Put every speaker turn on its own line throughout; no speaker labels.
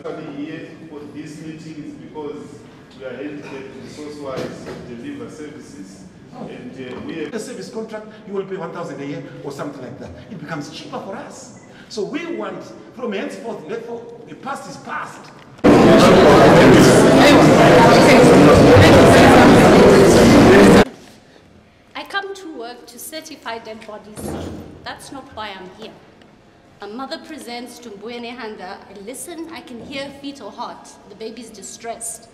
Actually, here for this meeting is because we are handicapped resource-wise to deliver services. And we have
a service contract, you will pay 1,000 a year or something like that. It becomes cheaper for us. So we want, from henceforth, therefore, the past is past.
I come to work to certify dead bodies. That's not why I'm here. A mother presents to Mbuyane Handa. I listen, I can hear fetal heart. The baby's distressed.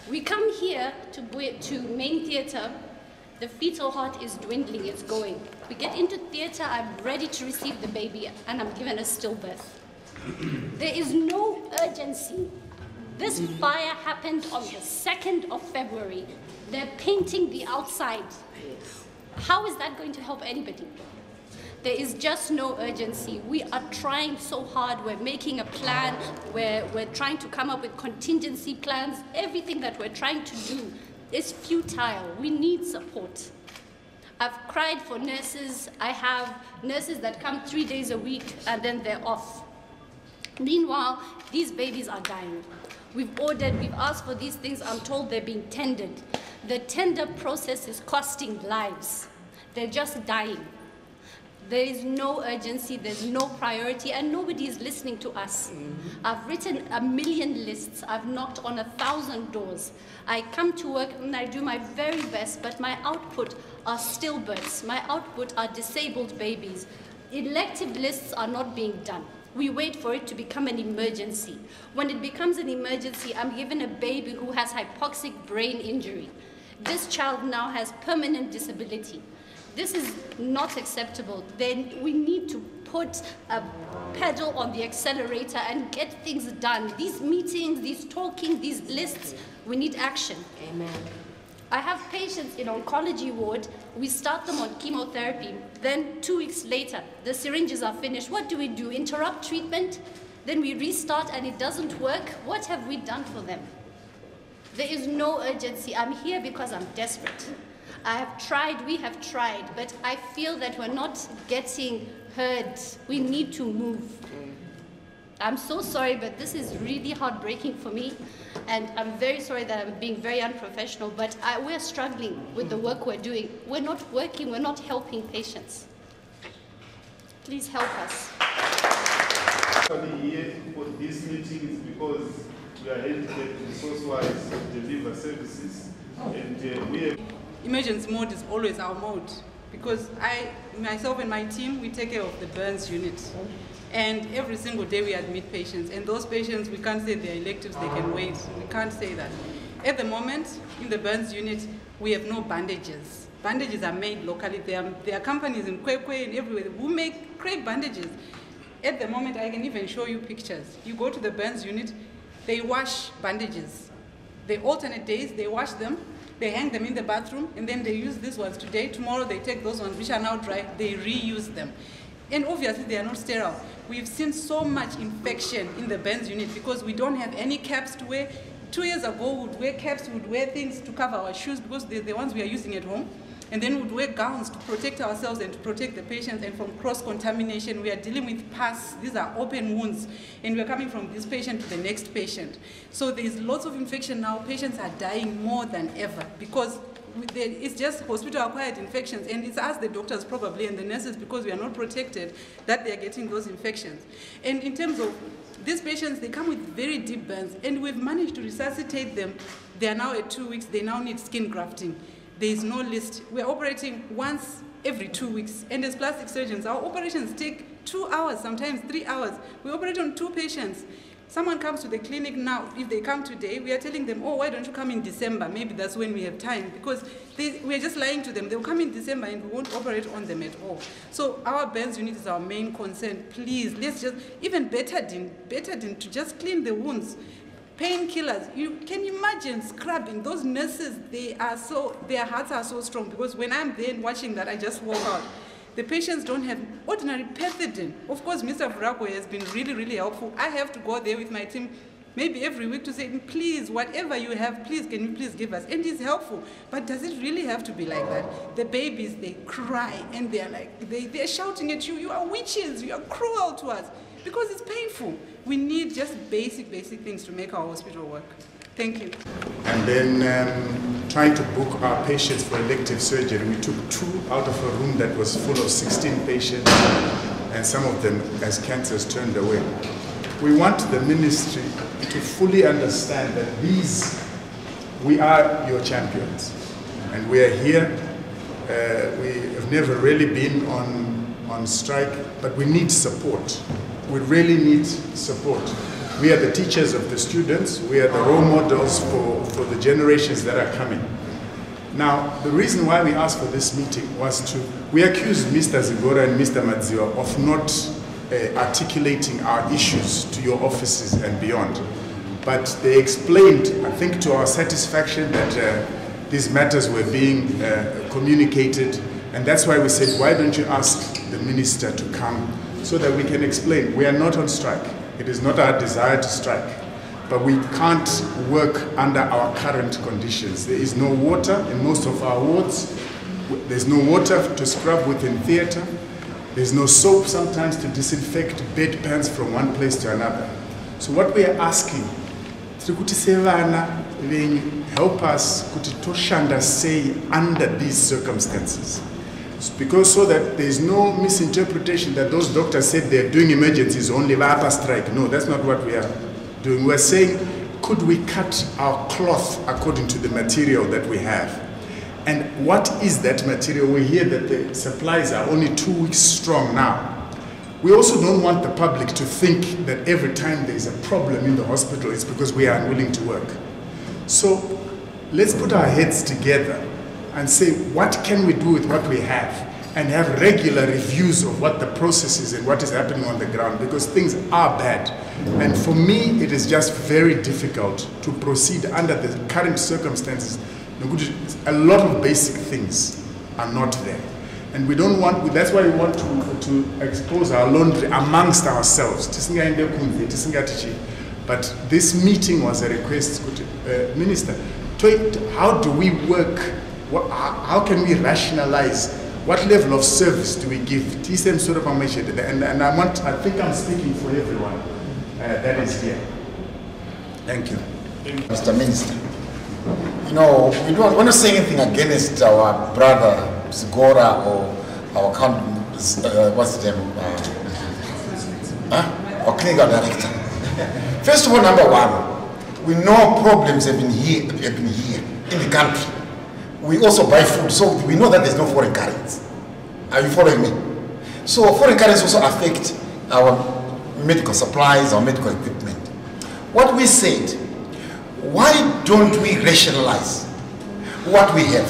We come here to main theater. The fetal heart is dwindling, it's going. We get into theater, I'm ready to receive the baby, and I'm given a stillbirth. There is no urgency. This fire happened on the 2nd of February. They're painting the outside. How is that going to help anybody? There is just no urgency. We are trying so hard. We're making a plan. We're trying to come up with contingency plans. Everything that we're trying to do is futile. We need support. I've cried for nurses. I have nurses that come 3 days a week and then they're off. Meanwhile, these babies are dying. We've ordered, we've asked for these things. I'm told they're being tendered. The tender process is costing lives. They're just dying. There is no urgency, there's no priority, and nobody is listening to us. I've written 1 million lists. I've knocked on 1,000 doors. I come to work and I do my very best, but my output are stillbirths. My output are disabled babies. Elective lists are not being done. We wait for it to become an emergency. When it becomes an emergency, I'm given a baby who has hypoxic brain injury. This child now has permanent disability. This is not acceptable. Then we need to put a pedal on the accelerator and get things done. These meetings, these talking, these lists, we need action.
Amen.
I have patients in oncology ward. We start them on chemotherapy. Then 2 weeks later, the syringes are finished. What do? Interrupt treatment? Then we restart and it doesn't work. What have we done for them? There is no urgency. I'm here because I'm desperate. I have tried, we have tried, but I feel that we're not getting heard. We need to move. I'm so sorry, but this is really heartbreaking for me, and I'm very sorry that I'm being very unprofessional, but we're struggling with the work we're doing. We're not working, we're not helping patients. Please help us.
Actually, here for this meeting is because we are handicapped resource-wise to deliver services, and we have...
Emergency mode is always our mode, because myself and my team, we take care of the burns unit. And every single day we admit patients, and those patients, we can't say they're electives, they can wait. We can't say that. At the moment, in the burns unit, we have no bandages. Bandages are made locally. There are companies in Kwekwe and everywhere who make great bandages. At the moment, I can even show you pictures. You go to the burns unit, they wash bandages. They alternate days, they wash them, they hang them in the bathroom, and then they use these ones today. Tomorrow they take those ones which are now dry, they reuse them. And obviously they are not sterile. We've seen so much infection in the burns unit because we don't have any caps to wear. 2 years ago we would wear caps, we would wear things to cover our shoes because they're the ones we are using at home. And then we would wear gowns to protect ourselves and to protect the patients, and from cross-contamination. We are dealing with pus. These are open wounds, and we're coming from this patient to the next patient. So there's lots of infection now. Patients are dying more than ever because it's just hospital-acquired infections, and it's us, the doctors probably, and the nurses, because we are not protected, that they're getting those infections. And in terms of these patients, they come with very deep burns, and we've managed to resuscitate them. They are now at 2 weeks. They now need skin grafting. There is no list. We're operating once every 2 weeks. And as plastic surgeons, our operations take 2 hours, sometimes 3 hours. We operate on 2 patients. Someone comes to the clinic now. If they come today, we are telling them, oh, why don't you come in December? Maybe that's when we have time. Because we're just lying to them. They'll come in December and we won't operate on them at all. So our burns unit is our main concern. Please, let's just, even betadine to just clean the wounds. Painkillers, you can imagine scrubbing. Those nurses, their hearts are so strong, because when I'm there and watching that, I just walk out. The patients don't have ordinary pethidine. Of course, Mr. Vrakwe has been really, really helpful. I have to go there with my team maybe every week to say, please, whatever you have, please, can you please give us? And it's helpful. But does it really have to be like that? The babies, they cry and they're like, they're shouting at you, you are witches, you are cruel to us. Because it's painful. We need just basic things to make our hospital work. Thank you.
And then trying to book our patients for elective surgery, we took 2 out of a room that was full of 16 patients, and some of them as cancers turned away. We want the ministry to fully understand that we are your champions, and we are here. We have never really been on strike, but we need support. We really need support. We are the teachers of the students. We are the role models for the generations that are coming. Now, the reason why we asked for this meeting was we accused Mr. Zigora and Mr. Madziwa of not articulating our issues to your offices and beyond. But they explained, I think to our satisfaction, that these matters were being communicated, and that's why we said, why don't you ask the minister to come so that we can explain. We are not on strike. It is not our desire to strike, but we can't work under our current conditions. There is no water in most of our wards. There's no water to scrub within theatre. There's no soap sometimes to disinfect bedpans from one place to another. So what we are asking, help us to say under these circumstances. Because so that there is no misinterpretation that those doctors said they're doing emergencies only after strike. No, that's not what we are doing. We're saying, could we cut our cloth according to the material that we have? And what is that material? We hear that the supplies are only 2 weeks strong now. We also don't want the public to think that every time there is a problem in the hospital, it's because we are unwilling to work. So let's put our heads together and say, what can we do with what we have? And have regular reviews of what the process is and what is happening on the ground, because things are bad. And for me, it is just very difficult to proceed under the current circumstances. A lot of basic things are not there. And we don't want, that's why we want to expose our laundry amongst ourselves. But this meeting was a request, Minister, how do we work? How can we rationalize? What level of service do we give? And I think I'm speaking for everyone that is here. Thank you.
Mr. Minister, you know, we're not saying anything against our brother Zigora or our what's the name? Our clinical director. First of all, number one, we know problems have been here in the country. We also buy food, so we know that there's no foreign currency. Are you following me? So foreign currency also affect our medical supplies, our medical equipment. What we said, why don't we rationalize what we have?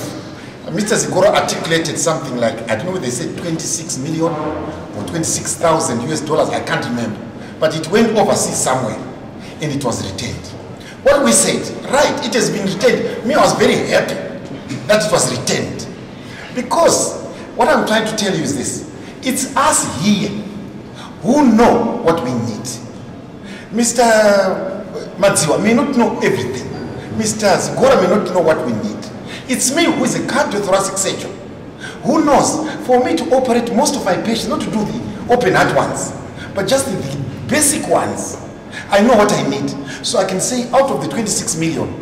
Mr. Zigora articulated something like, I don't know, they said 26 million or 26,000 US dollars, I can't remember. But it went overseas somewhere and it was retained. What we said, right, it has been retained. Me, I was very happy that it was retained. Because what I'm trying to tell you is this. It's us here who know what we need. Mr. Madziwa may not know everything. Mr. Zigora may not know what we need. It's me who is a cardiothoracic surgeon who knows for me to operate most of my patients, not to do the open heart ones, but just the basic ones. I know what I need. So I can say out of the 26 million,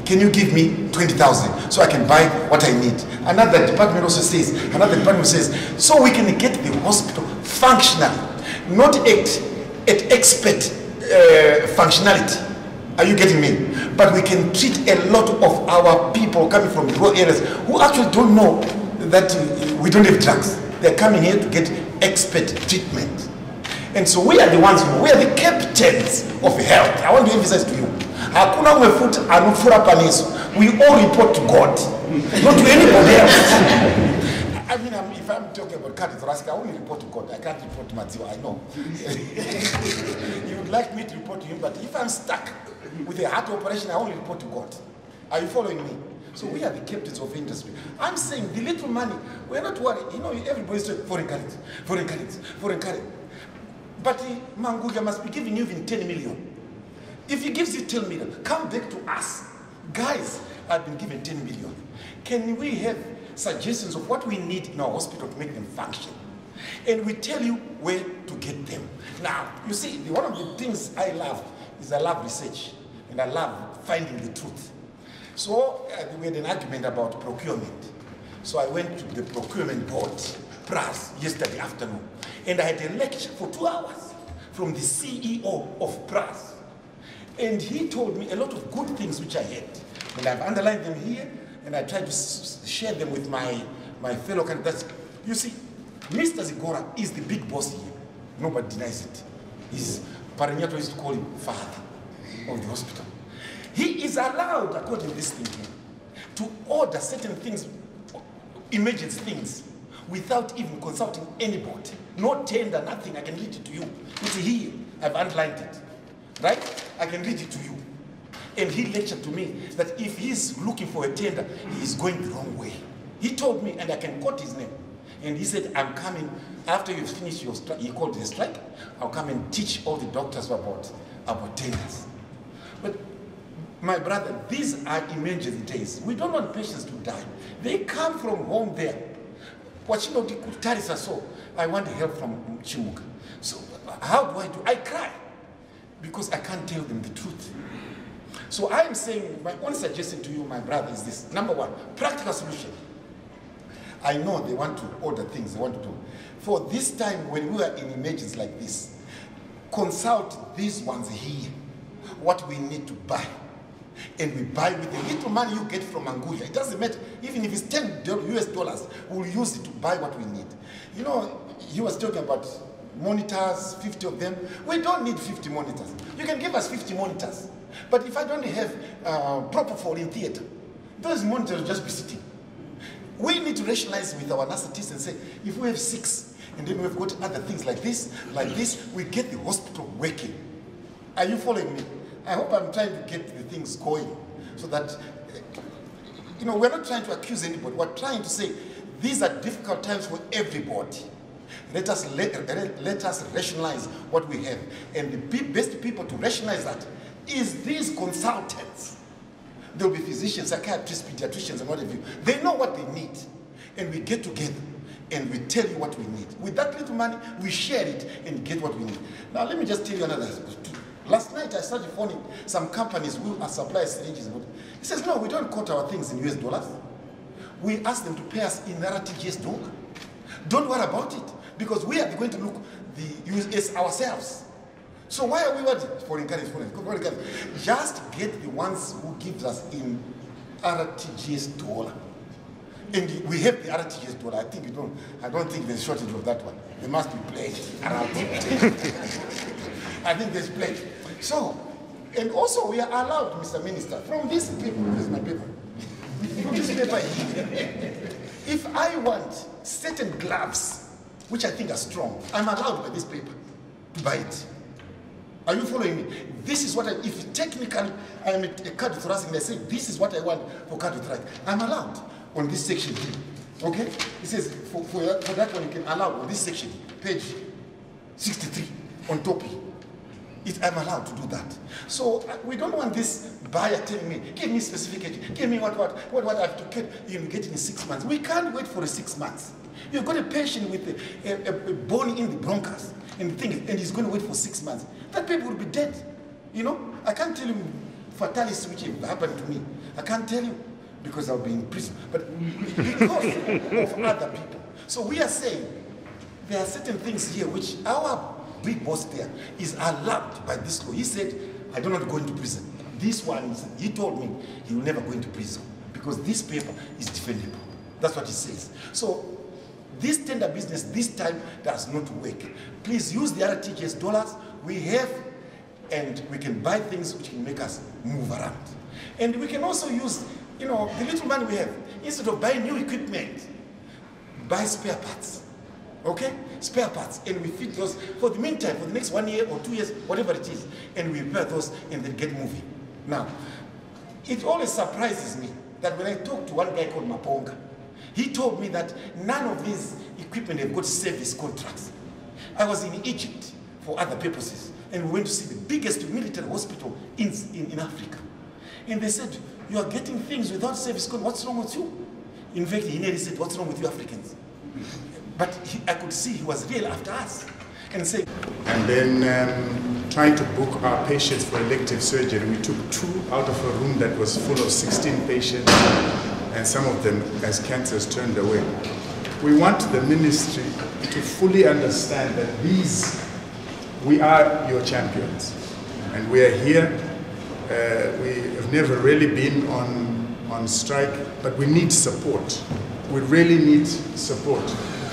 can you give me 20,000 so I can buy what I need? Another department also says, so we can get the hospital functional, not at expert functionality. Are you getting me? But we can treat a lot of our people coming from rural areas who actually don't know that we don't have drugs. They're coming here to get expert treatment. And so we are the ones, we are the captains of health. I want to emphasize to you. We all report to God, not to anybody else. I mean, if I'm talking about cardiothoracic, I only report to God. I can't report to Madziwa, I know. He would like me to report to him, but if I'm stuck with a heart operation, I only report to God. Are you following me? So we are the captains of industry. I'm saying the little money, we're not worried. You know, everybody's talking foreign currency, foreign currency, foreign currency. But Manguga must be giving you even 10 million. If he gives you 10 million, come back to us. Guys, I've been given 10 million. Can we have suggestions of what we need in our hospital to make them function? And we tell you where to get them. Now, you see, one of the things I love is I love research and I love finding the truth. So we had an argument about procurement. So I went to the procurement board, PRAS, yesterday afternoon, and I had a lecture for 2 hours from the CEO of PRAS. And he told me a lot of good things which I had. And I've underlined them here, and I tried to share them with my fellow candidates. You see, Mr. Zigora is the big boss here. Nobody denies it. Pari used to call him father of the hospital. He is allowed, according to this thing here, to order certain things, emergency things, without even consulting anybody. No tender, nothing. I can read it to you. It's here. I've underlined it. Right? I can read it to you. And he lectured to me that if he's looking for a tender, he's going the wrong way. He told me, and I can quote his name. And he said, I'm coming, after you finish your strike, he called it a strike, I'll come and teach all the doctors about tenders. But my brother, these are emergency days. We don't want patients to die. They come from home there. So I want help from Chimuka. So how do? I cry because I can't tell them the truth. So I am saying, my own suggestion to you, my brother, is this. Number one, practical solution. I know they want to order things, they want to do. For this time, when we are in emergencies like this, consult these ones here, what we need to buy. And we buy with the little money you get from Anguilla. It doesn't matter, even if it's $10 US, we'll use it to buy what we need. You know, he was talking about monitors, 50 of them. We don't need 50 monitors. You can give us 50 monitors. But if I don't have propofol in theater, those monitors will just be sitting. We need to rationalize with our anesthetists and say, if we have 6, and then we've got other things like this, we get the hospital working. Are you following me? I hope I'm trying to get the things going so that, you know, we're not trying to accuse anybody. We're trying to say, these are difficult times for everybody. Let us rationalize what we have. And the best people to rationalize that is these consultants. There will be physicians, psychiatrists, pediatricians, and what have you. They know what they need. And we get together and we tell you what we need. With that little money, we share it and get what we need. Now, let me just tell you another. Last night, I started phoning some companies who are supply syringes. He says, no, we don't quote our things in US dollars. We ask them to pay us in RTGS dollar. Don't worry about it, because we are going to look the US ourselves. So why are we worried? Foreign currency. Just get the ones who give us in RTGS dollar. And we have the RTGS dollar. I don't think there's a shortage of that one. There must be pledged around. I think there's pledged. So, and also we are allowed, Mr. Minister, from this paper, this is my paper, from this paper here, if I want certain gloves, which I think are strong, I'm allowed by this paper to buy it. Are you following me? This is what if technically I'm a cardiothoracic and I say this is what I want for cardiothoracic, I'm allowed on this section here. Okay? It says for that one you can allow on this section, page 63 on top here. I'm allowed to do that. So we don't want this buyer telling me, give me specification, give me what I have to get in 6 months. We can't wait for 6 months. You've got a patient with a bone in the bronchus and he's going to wait for 6 months. That baby will be dead. You know, I can't tell you fatalities which have happened to me. I can't tell you because I'll be in prison. But because of other people. So we are saying there are certain things here which our big boss there is allowed by this law. He said, I do not go into prison. This one, he told me he will never go into prison because this paper is defendable. That's what he says. So this tender business this time does not work. Please use the RTGS dollars we have, and we can buy things which can make us move around. And we can also use, you know, the little money we have. Instead of buying new equipment, buy spare parts. Okay? Spare parts. And we fit those for the meantime, for the next 1 year or 2 years, whatever it is. And we repair those and then get moving. Now, it always surprises me that when I talk to one guy called Maponga, he told me that none of these equipment have got service contracts. I was in Egypt for other purposes. And we went to see the biggest military hospital in Africa. And they said, you are getting things without service code, what's wrong with you? In fact, he nearly said, what's wrong with you Africans? But I could see he was real after us. And said,
and then trying to book our patients for elective surgery, we took 2 out of a room that was full of 16 patients, and some of them as cancers turned away. We want the ministry to fully understand that we are your champions, and we are here. We have never really been on strike, but we need support. We really need support.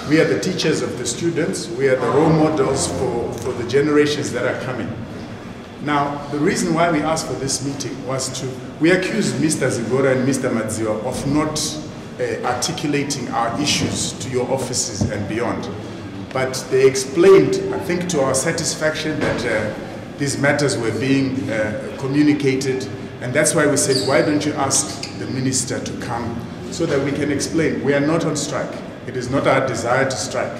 We are the teachers of the students. We are the role models for the generations that are coming. Now, the reason why we asked for this meeting was we accused Mr. Zigora and Mr. Madziwa of not articulating our issues to your offices and beyond. But they explained, I think to our satisfaction, that these matters were being communicated, and that's why we said, why don't you ask the minister to come so that we can explain. We are not on strike. It is not our desire to strike,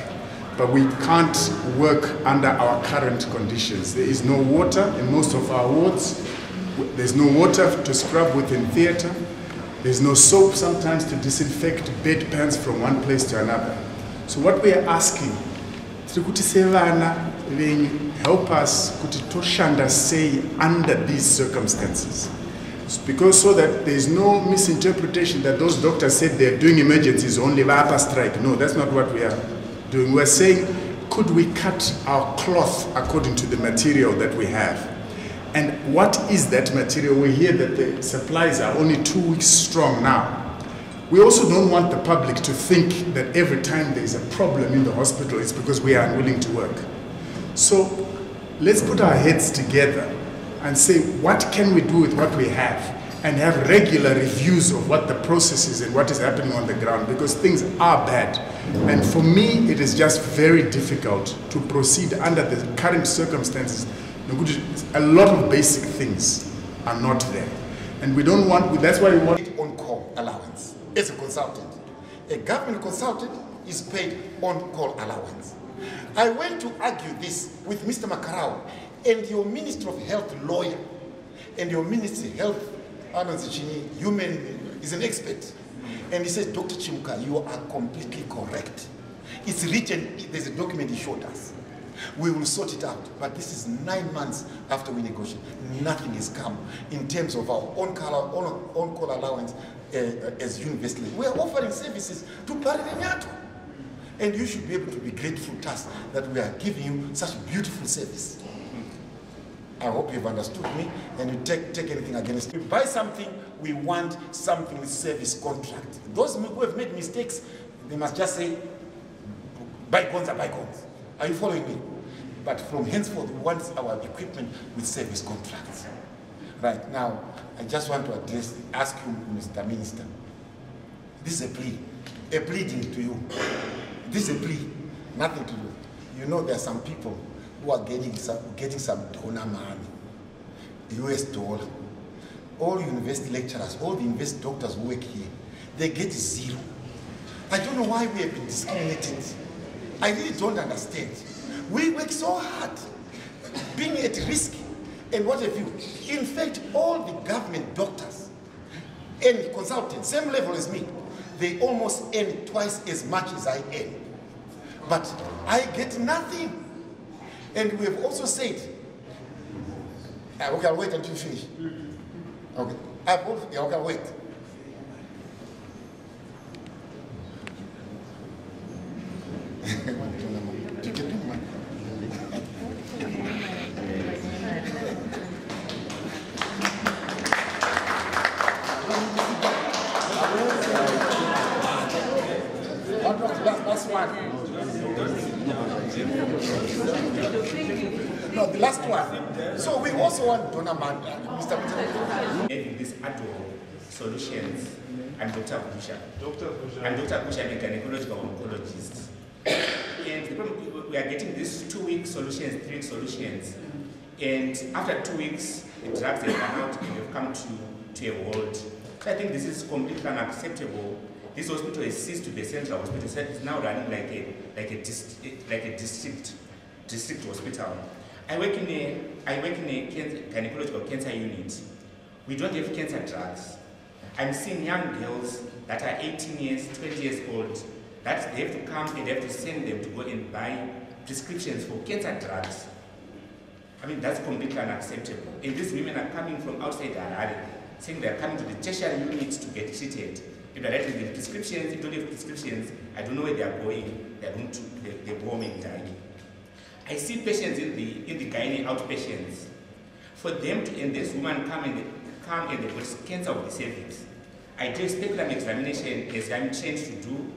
but we can't work under our current conditions. There is no water in most of our wards. There's no water to scrub within theatre. There's no soap sometimes to disinfect bedpans from one place to another. So what we are asking, help us to say under these circumstances. Because so that there is no misinterpretation that those doctors said they're doing emergencies only via strike. No, that's not what we are doing. We're saying, could we cut our cloth according to the material that we have? And what is that material? We hear that the supplies are only 2 weeks strong now. We also don't want the public to think that every time there's a problem in the hospital, it's because we are unwilling to work. So let's put our heads together and say, what can we do with what we have? And have regular reviews of what the process is and what is happening on the ground, because things are bad. And for me, it is just very difficult to proceed under the current circumstances. A lot of basic things are not there. And we don't want, that's why we want
on-call allowance as a consultant. A government consultant is paid on-call allowance. I went to argue this with Mr. Makarao and your Minister of Health lawyer, and your Minister of Health, human, is an expert. And he says, Dr. Chimuka, you are completely correct. It's written, there's a document he showed us. We will sort it out. But this is 9 months after we negotiate. Nothing has come in terms of our on-call allowance as university. We are offering services to Pari. And you should be able to be grateful to us that we are giving you such beautiful service. I hope you've understood me and you take anything against me. We buy something, we want something with service contract. Those who have made mistakes, they must just say, bygones are bygones. Are you following me? But from henceforth, we want our equipment with service contracts. Right now, I just want to ask you, Mr. Minister, this is a pleading to you. This is a plea, nothing to do. You know there are some people who are getting some donor money, US dollar. All university lecturers, all the university doctors who work here, they get 0. I don't know why we have been discriminated. I really don't understand. We work so hard, being at risk, and what have you. In fact, all the government doctors and consultants, same level as me, they almost earn twice as much as I earn. But I get nothing. And we have also said, okay, I'll wait until you finish. Okay, I'll wait. Last one. No, the last one. So we also want donor money, Mr.
Having these ad hoc solutions, and Dr. Busha. And Dr. Busha, a gynecological oncologist. And the problem, we are getting these 2-week solutions, 3-week solutions, and after 2 weeks, the drugs have run out and have come to a halt. So I think this is completely unacceptable. This hospital has ceased to be a central hospital. It's now running like a district hospital. I work in a gynecological cancer unit. We don't have cancer drugs. I'm seeing young girls that are 18 years, 20 years old, that they have to come and they have to send them to go and buy prescriptions for cancer drugs. I mean, that's completely unacceptable. And these women are coming from outside Harare, saying they're coming to the tertiary unit to get treated. If they're writing the prescriptions, if they don't have prescriptions, I don't know where they're going. They're going to they go home and die. I see patients in the gynae outpatients. For them to, and this woman come and they've got cancer of the cervix. I do a speculum examination as I'm trained to do.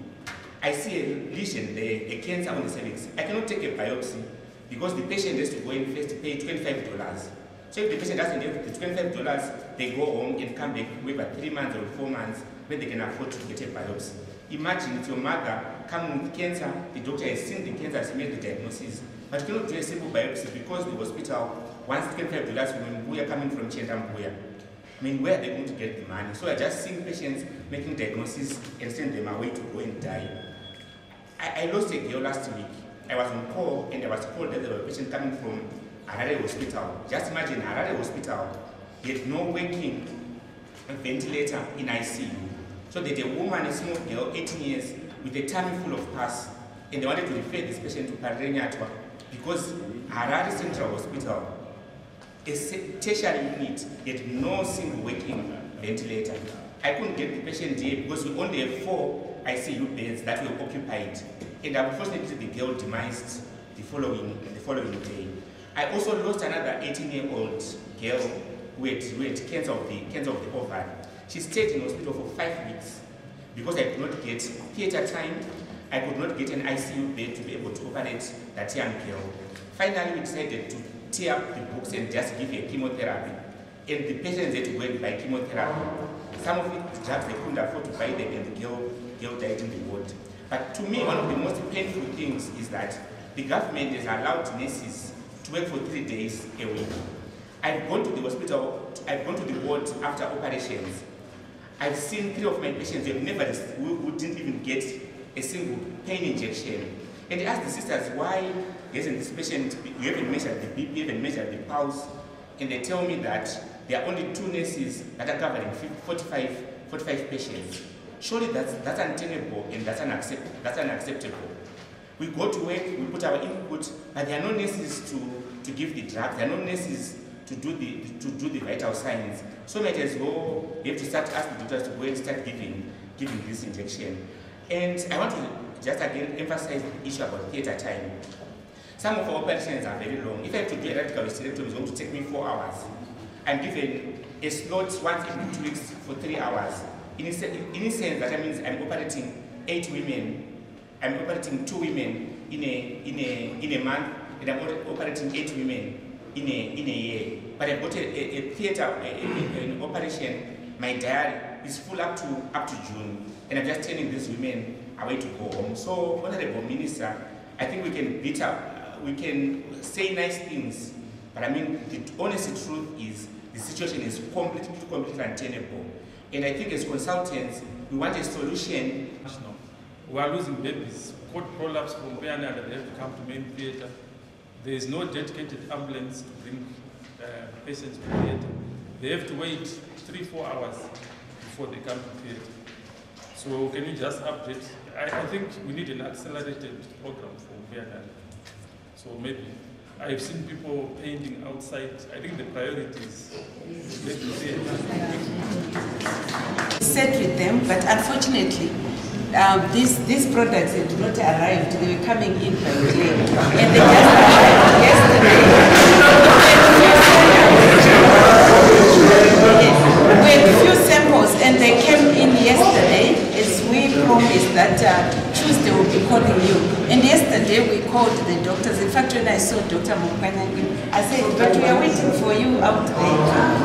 I see a lesion there, a cancer on the cervix. I cannot take a biopsy because the patient has to go in first to pay $25. So if the patient doesn't have the $25, they go home and come back maybe 3 months or 4 months when they can afford to get a biopsy. Imagine if your mother coming with cancer, the doctor has seen the cancer, has made the diagnosis, but you cannot do a simple biopsy because the hospital wants $25 when we are coming from Chentambuya. I mean, where are they going to get the money? So I just seeing patients making diagnoses and send them away to go and die. I lost a girl last week. I was on call and I was told that there was a patient coming from Harare Hospital. Just imagine Harare Hospital, they had no working ventilator in ICU. So they had a woman, a small girl, 18 years, with a tummy full of pus, and they wanted to refer this patient to Pari because Harare Central Hospital, a tertiary unit, had no single working ventilator. I couldn't get the patient here because we only have 4 ICU beds that were occupied. And unfortunately, the girl demised the following day. I also lost another 18-year-old girl who had cancer of the ovary. She stayed in hospital for 5 weeks because I could not get theater time. I could not get an ICU bed to be able to operate that young girl. Finally, we decided to tear up the books and just give her chemotherapy. And the patients had to go and buy chemotherapy. Some of the drugs they couldn't afford to buy them, and the girl died in the ward. But to me, one of the most painful things is that the government has allowed nurses to work for 3 days a week. I've gone to the hospital, I've gone to the ward after operations. I've seen 3 of my patients who didn't even get a single pain injection. And I asked the sisters, why isn't this patient, you haven't measured the BP, you haven't measured the pulse, and they tell me that there are only 2 nurses that are covering 45 patients. Surely that's untenable and that's unacceptable. We go to work, we put our input, but there are no nurses to give the drugs, there are no nurses to do the vital signs. So might as well, you have to start asking the doctors to go and start giving this injection. And I want to just again emphasize the issue about theater time. Some of our operations are very long. If I have to do a radical hysterectomy, it's going to take me 4 hours. I'm given a slot once every 2 weeks for 3 hours. In a sense, that means I'm operating 8 women. I'm operating 2 women in a month, and I'm operating 8 women in a year. But I've got a theater, an operation. My diary is full up to June, and I'm just turning these women away to go home. So, Honorable Minister, I think we can beat up, we can say nice things, but I mean the honest truth is the situation is completely untenable. And I think as consultants, we want a solution.
We are losing babies. Cord prolapse from Bayana, they have to come to main theater. There is no dedicated ambulance to bring patients to theater. They have to wait 3-4 hours before they come to theater. So can you just update? I think we need an accelerated program for Bayana. So maybe I've seen people painting outside. I think the priority is
set with them, but unfortunately, these products they do not arrive. They were coming in by plane, and they just arrived yesterday. We had a few samples, and they came in yesterday. As we promised that Tuesday we'll be calling you. And yesterday we called the doctors. In fact, when I saw Dr. Mukwanyangi, I said, but we are waiting for you out there.